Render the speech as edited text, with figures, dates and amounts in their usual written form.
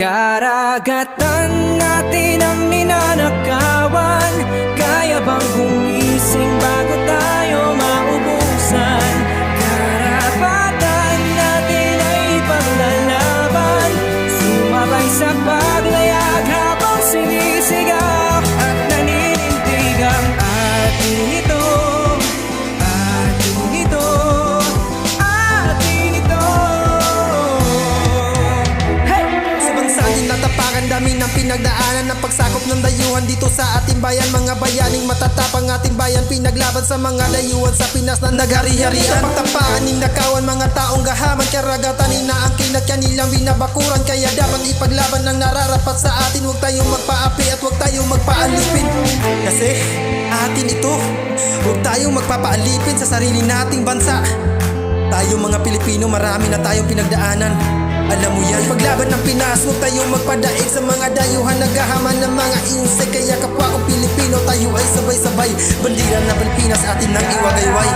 Karagatan natin ang ninanakawan. Kaya bang gumising bago tayo maubusan? Karapatan natin ay ipaglalaban. Sumabay sa paglayag habang sinisigaw at naninindig ang ating ito. Ating ito. Ating ito. Hey! Sa bansa din natapakan, dami ng pinagdaanan ng pagsakop ng dayuhan dito sa ating bayan. Mga bayaning matatapang ating bayan, pinaglaban sa mga layuan sa Pinas na naghari-harian. Sa pagtapaan ng nakawan, mga taong gahaman, karagatan inaangkin at kanilang binabakuran. Kaya dapat ipaglaban ng nararapat sa atin. Huwag tayong magpaapi at huwag tayong magpaalipin, kasi atin ito. Huwag tayong magpapaalipin sa sarili nating bansa. Tayo mga Pilipino, marami na tayong pinagdaanan. Alam mo yan, paglaban ng Pinas, huwag tayong magpadaig sa mga dayuhan, naghahaman ng mga insek. Kaya kapwa kong Pilipino, tayo ay sabay-sabay. Bandila ng Pilipinas atin nang iwagayway.